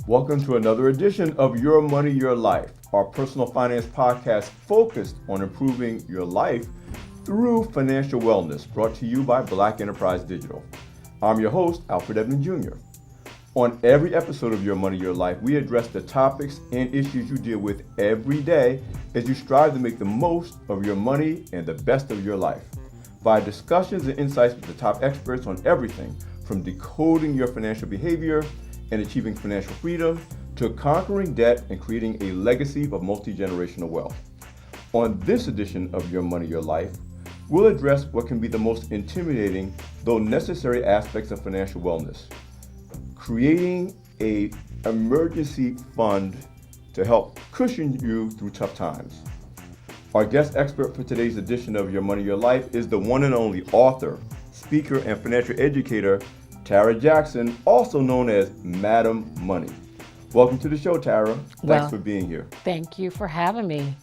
Welcome to another edition of Your Money, Your Life, our personal finance podcast focused on improving your life through financial wellness, brought to you by Black Enterprise Digital. I'm your host, Alfred Edmond Jr. On every episode of Your Money, Your Life, we address the topics and issues you deal with every day as you strive to make the most of your money and the best of your life. Via discussions and insights with the top experts on everything from decoding your financial behavior and achieving financial freedom to conquering debt and creating a legacy of multi-generational wealth. On this edition of Your Money, Your Life, we'll address what can be the most intimidating, though necessary aspects of financial wellness. Creating an emergency fund to help cushion you through tough times. Our guest expert for today's edition of Your Money, Your Life is the one and only author, speaker, and financial educator, Tara Jackson, also known as Madam Money. Welcome to the show, Tara. Thanks for being here. Thank you for having me.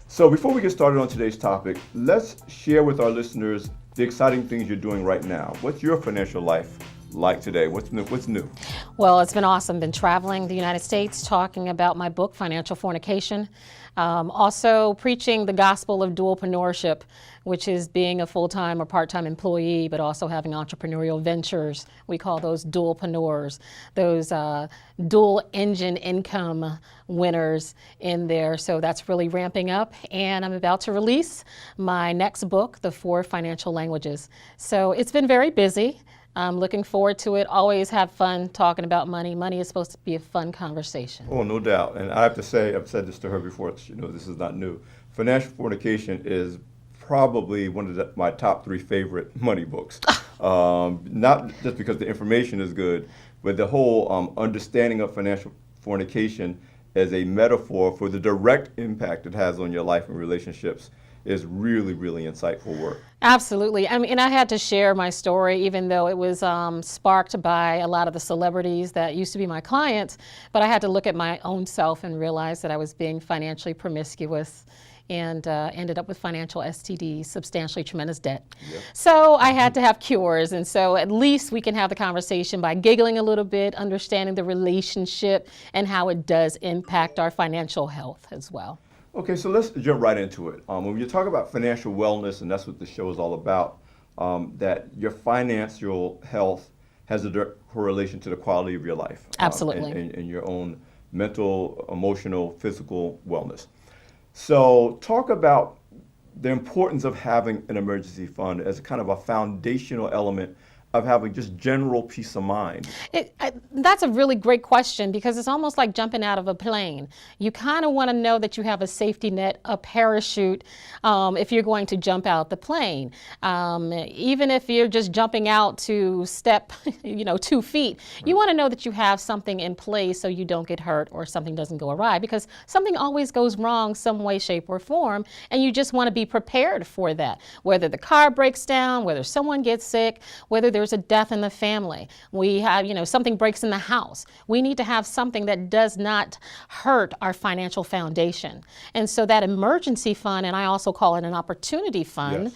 So before we get started on today's topic, let's share with our listeners the exciting things you're doing right now. What's your financial life like today? What's new? Well, it's been awesome. Been traveling the United States, talking about my book, Financial Fornication. Also preaching the gospel of dualpreneurship, which is being a full-time or part-time employee, but also having entrepreneurial ventures. We call those dualpreneurs, those dual engine income winners in there. So that's really ramping up. And I'm about to release my next book, The 4 Financial Languages. So it's been very busy. I'm looking forward to it. Always have fun talking about money. Money is supposed to be a fun conversation. Oh, no doubt. And I have to say, I've said this to her before, she knows this is not new. Financial Fornication is probably one of my top 3 favorite money books. Not just because the information is good, but the whole understanding of financial fornication as a metaphor for the direct impact it has on your life and relationships is really, really insightful work. Absolutely. I mean, and I had to share my story, even though it was sparked by a lot of the celebrities that used to be my clients. But I had to look at my own self and realize that I was being financially promiscuous and ended up with financial STDs, substantially tremendous debt. Yep. So I had to have cures. And so at least we can have the conversation by giggling a little bit, understanding the relationship and how it does impact our financial health as well. Okay, so let's jump right into it. When you talk about financial wellness, and that's what the show is all about, that your financial health has a direct correlation to the quality of your life. Absolutely. And your own mental, emotional, physical wellness. So talk about the importance of having an emergency fund as kind of a foundational element of having just general peace of mind? That's a really great question, because it's almost like jumping out of a plane. You kind of want to know that you have a safety net, a parachute, if you're going to jump out the plane. Even if you're just jumping out to step 2 feet, you want to know that you have something in place so you don't get hurt or something doesn't go awry, because something always goes wrong some way, shape, or form, and you just want to be prepared for that. Whether the car breaks down, whether someone gets sick, whether there's a death in the family, we have, something breaks in the house. We need to have something that does not hurt our financial foundation. And so that emergency fund, and I also call it an opportunity fund,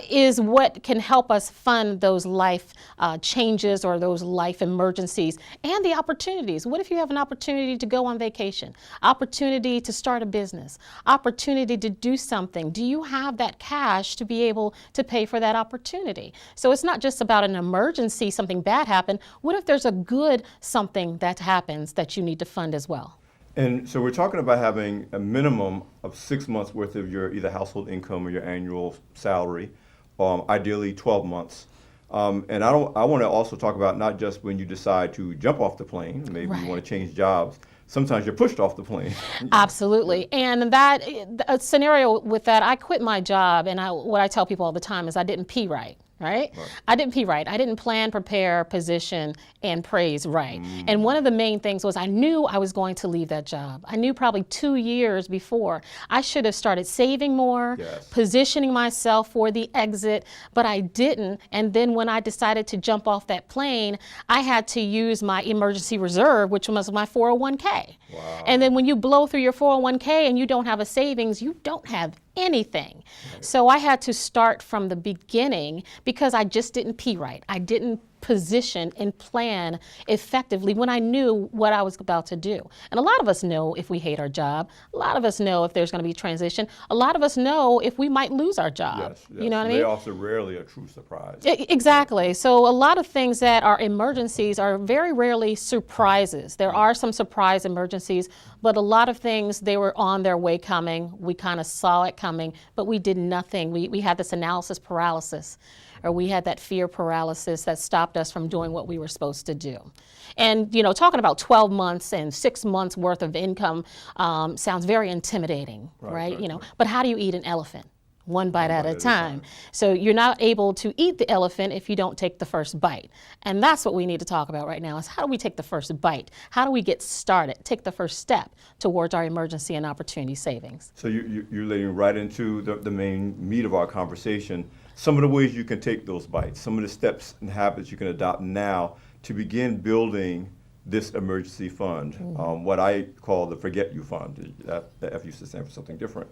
is what can help us fund those life changes or those life emergencies and the opportunities. What if you have an opportunity to go on vacation, opportunity to start a business, opportunity to do something? Do you have that cash to be able to pay for that opportunity? So it's not just about an emergency, something bad happened. What if there's a good something that happens that you need to fund as well? And so we're talking about having a minimum of 6 months worth of your either household income or your annual salary, ideally 12 months. And I want to also talk about not just when you decide to jump off the plane, maybe you want to change jobs. Sometimes you're pushed off the plane. Absolutely. And that a scenario with that, I quit my job, and what I tell people all the time is I didn't pee right. Right? I didn't pee right. I didn't plan, prepare, position, and praise right. And one of the main things was I knew I was going to leave that job. I knew probably 2 years before. I should have started saving more, positioning myself for the exit, but I didn't. And then when I decided to jump off that plane, I had to use my emergency reserve, which was my 401k. Wow. And then when you blow through your 401k and you don't have a savings, you don't have anything. Right. So I had to start from the beginning because I just didn't pee right. I didn't position and plan effectively when I knew what I was about to do. And a lot of us know if we hate our job. A lot of us know if there's going to be transition. A lot of us know if we might lose our job. Yes, yes. You know what I mean? Layoffs are rarely a true surprise. Exactly. So a lot of things that are emergencies are very rarely surprises. There are some surprise emergencies, but a lot of things, they were on their way coming. We kind of saw it coming, but we did nothing. We had this analysis paralysis, or we had that fear paralysis that stopped us from doing what we were supposed to do. And, you know, talking about 12 months and 6 months worth of income sounds very intimidating, right? You know, but how do you eat an elephant? One bite at a time. So you're not able to eat the elephant if you don't take the first bite. And that's what we need to talk about right now is how do we take the first bite? How do we get started? Take the first step towards our emergency and opportunity savings. So you're leading right into the main meat of our conversation. Some of the ways you can take those bites, some of the steps and habits you can adopt now to begin building this emergency fund, what I call the Forget You Fund. The F used to stand for something different.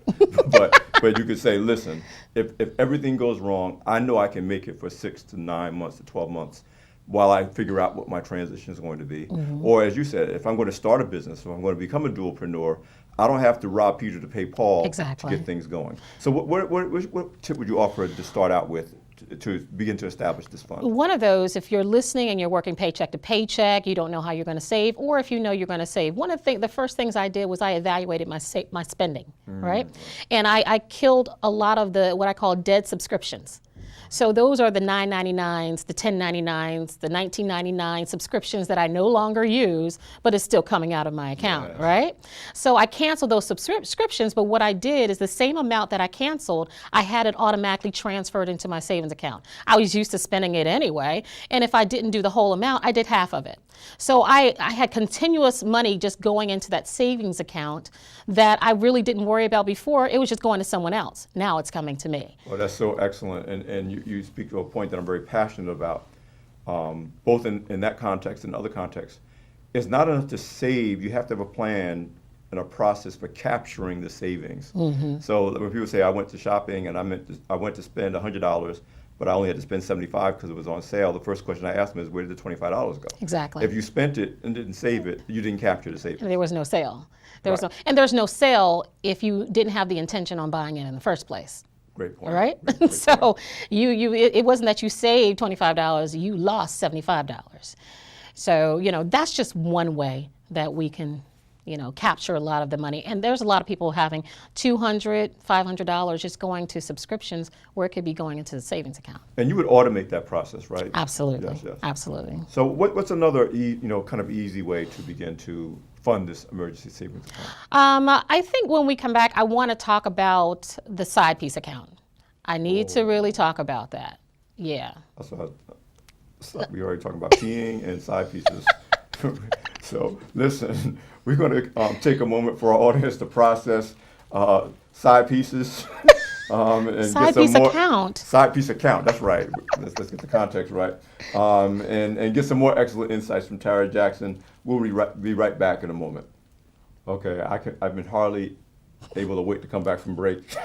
but you could say, listen, if everything goes wrong, I know I can make it for 6 to 9 months to 12 months while I figure out what my transition is going to be. Or as you said, if I'm going to start a business, or I'm going to become a dualpreneur, I don't have to rob Peter to pay Paul to get things going. So what tip would you offer to start out with to begin to establish this fund? One of those, if you're listening and you're working paycheck to paycheck, you don't know how you're going to save, or if you know you're going to save. One of the first things I did was I evaluated my spending, right? And I killed a lot of what I call dead subscriptions. So those are the $9.99s, the $10.99s, the $19.99 subscriptions that I no longer use, but it's still coming out of my account, right? So I canceled those subscriptions, but what I did is the same amount that I canceled, I had it automatically transferred into my savings account. I was used to spending it anyway, and if I didn't do the whole amount, I did half of it. So I had continuous money just going into that savings account that I really didn't worry about before. It was just going to someone else. Now it's coming to me. Well, that's so excellent, and you speak to a point that I'm very passionate about, both in that context and other contexts. It's not enough to save. You have to have a plan and a process for capturing the savings. So when people say, I went to shopping and I went to spend $100, but I only had to spend $75 because it was on sale, the first question I asked them is, where did the $25 go? Exactly. If you spent it and didn't save it, you didn't capture the savings. There was no sale. There's no sale if you didn't have the intention on buying it in the first place. Great point. Right? Great So point. it wasn't that you saved $25, you lost $75. So, you know, that's just one way that we can, you know, capture a lot of the money. And there's a lot of people having $200, $500 just going to subscriptions where it could be going into the savings account. And you would automate that process, right? Absolutely. Yes, yes. Absolutely. So what's another kind of easy way to begin to fund this emergency savings account? I think when we come back, I want to talk about the side piece account. I need to really talk about that. Yeah. So we already talking about peeing and side pieces. So listen, we're going to take a moment for our audience to process side pieces. And side piece account. Side piece account, that's right. Let's get the context right. And get some more excellent insights from Tara Jackson. We'll be right back in a moment. Okay, I've been hardly able to wait to come back from break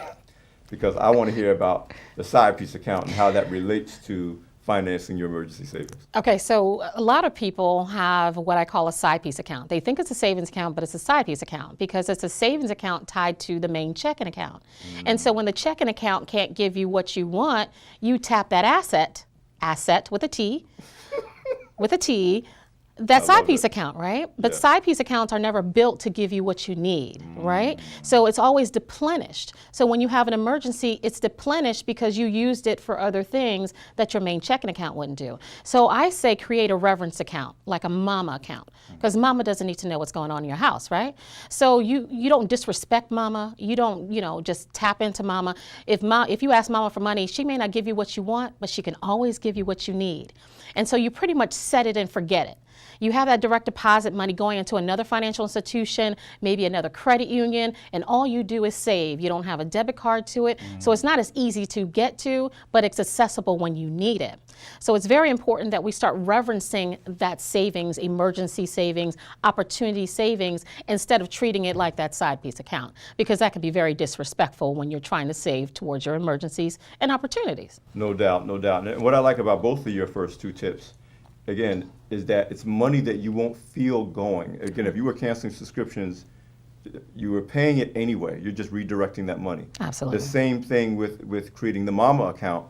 because I want to hear about the side piece account and how that relates to financing your emergency savings. Okay, so a lot of people have what I call a side piece account. They think it's a savings account, but it's a side piece account because it's a savings account tied to the main checking account. And so when the checking account can't give you what you want, you tap that asset with a T, that side piece account, right? But side piece accounts are never built to give you what you need, right? So it's always deplenished. So when you have an emergency, it's deplenished because you used it for other things that your main checking account wouldn't do. So I say create a reverence account, like a mama account, because mama doesn't need to know what's going on in your house, right? So you don't disrespect mama. You don't, just tap into mama. If you ask mama for money, she may not give you what you want, but she can always give you what you need. And so you pretty much set it and forget it. You have that direct deposit money going into another financial institution, maybe another credit union, and all you do is save. You don't have a debit card to it, so it's not as easy to get to, but it's accessible when you need it. So it's very important that we start reverencing that savings, emergency savings, opportunity savings, instead of treating it like that side piece account, because that can be very disrespectful when you're trying to save towards your emergencies and opportunities. No doubt, no doubt. And what I like about both of your first two tips again, is that it's money that you won't feel going. Again, if you were canceling subscriptions, you were paying it anyway. You're just redirecting that money. Absolutely. The same thing with creating the Mama account.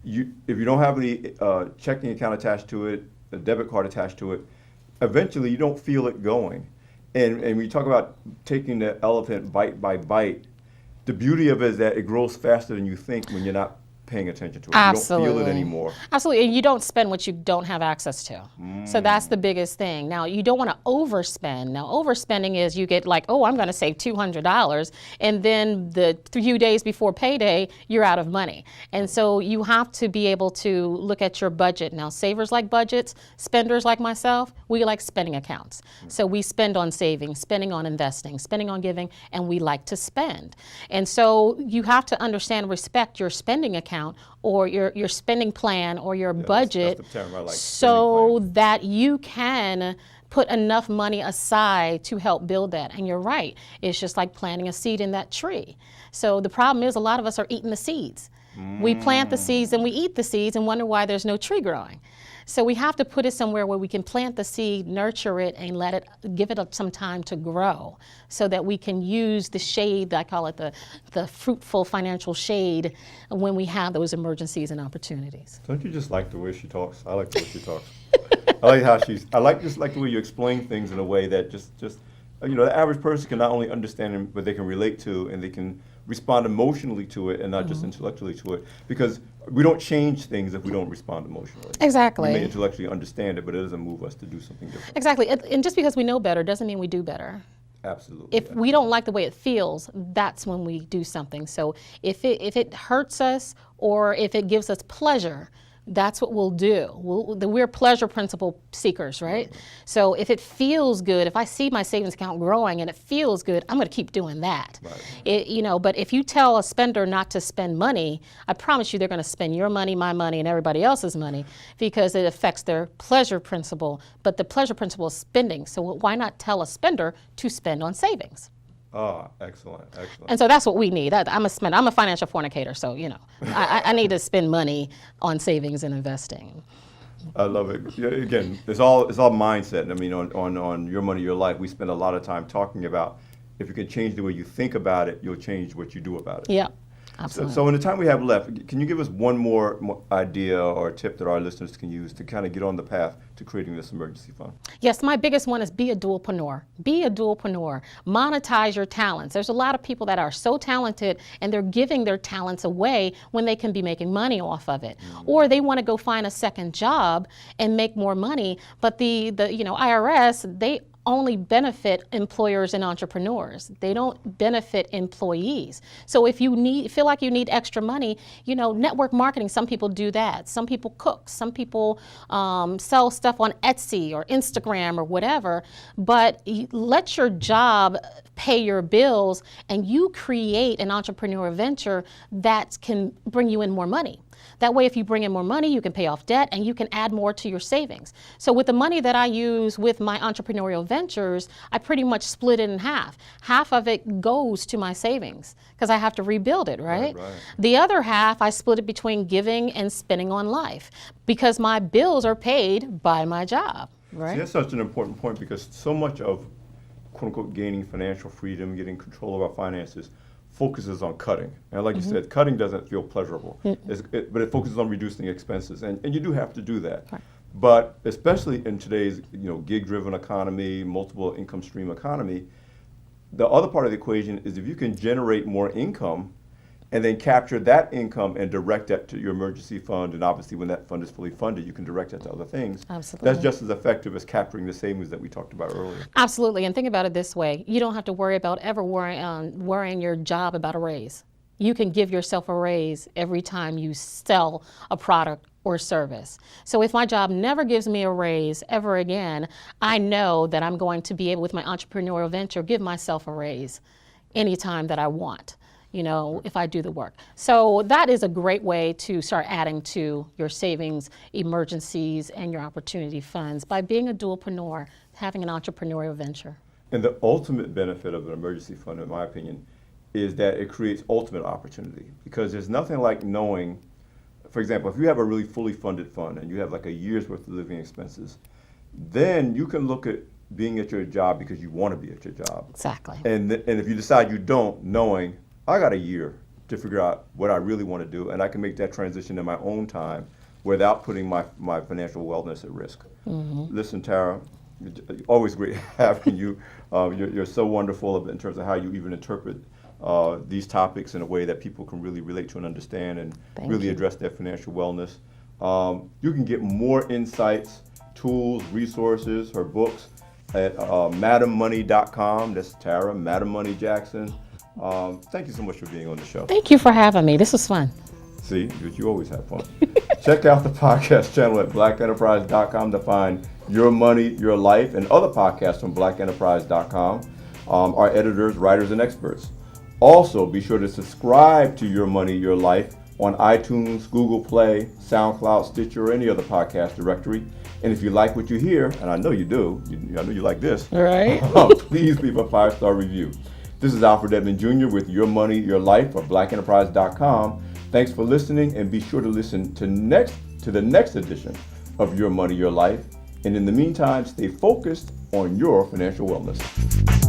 If you don't have any checking account attached to it, a debit card attached to it, eventually you don't feel it going. And when you talk about taking the elephant bite by bite, the beauty of it is that it grows faster than you think when you're not paying attention to it. Absolutely. You don't feel it anymore. Absolutely, and you don't spend what you don't have access to. So that's the biggest thing. Now, you don't want to overspend. Now, overspending is you get like, oh, I'm going to save $200, and then the few days before payday, you're out of money. And so you have to be able to look at your budget. Now, savers like budgets, spenders like myself, we like spending accounts. So we spend on savings, spending on investing, spending on giving, and we like to spend. And so you have to understand, respect your spending account or your spending plan or your budget, that's the term I like, so that you can put enough money aside to help build that. And you're right, it's just like planting a seed in that tree. So the problem is a lot of us are eating the seeds. We plant the seeds and we eat the seeds and wonder why there's no tree growing. So we have to put it somewhere where we can plant the seed, nurture it, and give it some time to grow, so that we can use the shade, I call it the fruitful financial shade, when we have those emergencies and opportunities. Don't you just like the way she talks? I like the way she talks. I like how I like the way you explain things in a way that just the average person can not only understand it, but they can relate to, and they can respond emotionally to it and not just intellectually to it. Because we don't change things if we don't respond emotionally. Exactly. We may intellectually understand it, but it doesn't move us to do something different. Exactly. And just because we know better doesn't mean we do better. Absolutely. If we don't like the way it feels, that's when we do something. So if it hurts us or if it gives us pleasure, that's what we'll do. We're pleasure principle seekers, right? So if it feels good, if I see my savings account growing and it feels good, I'm going to keep doing that. Right. But if you tell a spender not to spend money, I promise you they're going to spend your money, my money, and everybody else's money, because it affects their pleasure principle. But the pleasure principle is spending. So why not tell a spender to spend on savings? Ah, excellent. And so that's what we need. I'm a financial fornicator, so I need to spend money on savings and investing. I love it. Again, it's all mindset. I mean, on Your Money, Your Life, we spend a lot of time talking about if you can change the way you think about it, you'll change what you do about it. Yeah. Absolutely. So in the time we have left, can you give us one more idea or tip that our listeners can use to kind of get on the path to creating this emergency fund? Yes, my biggest one is be a dualpreneur. Be a dualpreneur. Monetize your talents. There's a lot of people that are so talented and they're giving their talents away when they can be making money off of it. Or they want to go find a second job and make more money, but the IRS, they only benefit employers and entrepreneurs. They don't benefit employees. So if you feel like you need extra money, network marketing, some people do that. Some people cook. Some people sell stuff on Etsy or Instagram or whatever. But let your job pay your bills and you create an entrepreneurial venture that can bring you in more money. That way, if you bring in more money, you can pay off debt and you can add more to your savings. So with the money that I use with my entrepreneurial ventures, I pretty much split it in half. Half of it goes to my savings because I have to rebuild it, right? The other half, I split it between giving and spending on life because my bills are paid by my job, right? See, that's such an important point because so much of, quote unquote, gaining financial freedom, getting control of our finances, focuses on cutting. And like you said, cutting doesn't feel pleasurable, but it focuses on reducing expenses. And you do have to do that. Right. But especially in today's gig-driven economy, multiple income stream economy, the other part of the equation is if you can generate more income and then capture that income and direct that to your emergency fund, and obviously when that fund is fully funded, you can direct that to other things. Absolutely. That's just as effective as capturing the savings that we talked about earlier. Absolutely, and think about it this way. You don't have to worry about ever worrying your job about a raise. You can give yourself a raise every time you sell a product or service. So if my job never gives me a raise ever again, I know that I'm going to be able, with my entrepreneurial venture, give myself a raise anytime that I want. If I do the work. So that is a great way to start adding to your savings, emergencies, and your opportunity funds by being a dualpreneur, having an entrepreneurial venture. And the ultimate benefit of an emergency fund, in my opinion, is that it creates ultimate opportunity because there's nothing like knowing for example, if you have a really fully funded fund and you have like a year's worth of living expenses, then you can look at being at your job because you want to be at your job. Exactly. And if you decide you don't, knowing I got a year to figure out what I really want to do, and I can make that transition in my own time without putting my financial wellness at risk. Listen, Tara, always great having you. You're so wonderful in terms of how you even interpret these topics in a way that people can really relate to and understand and really address their financial wellness. You can get more insights, tools, resources, her books at MadamMoney.com. That's Tara, Madam Money Jackson. Thank you so much for being on the show. Thank you for having me. This was fun. See, you always have fun. Check out the podcast channel at blackenterprise.com to find Your Money, Your Life, and other podcasts from blackenterprise.com, our editors, writers, and experts. Also, be sure to subscribe to Your Money, Your Life on iTunes, Google Play, SoundCloud, Stitcher, or any other podcast directory. And if you like what you hear, and I know you do, I know you like this, Right. Please leave a 5-star review. This is Alfred Edmond Jr. with Your Money, Your Life of blackenterprise.com. Thanks for listening, and be sure to listen to the next edition of Your Money, Your Life. And in the meantime, stay focused on your financial wellness.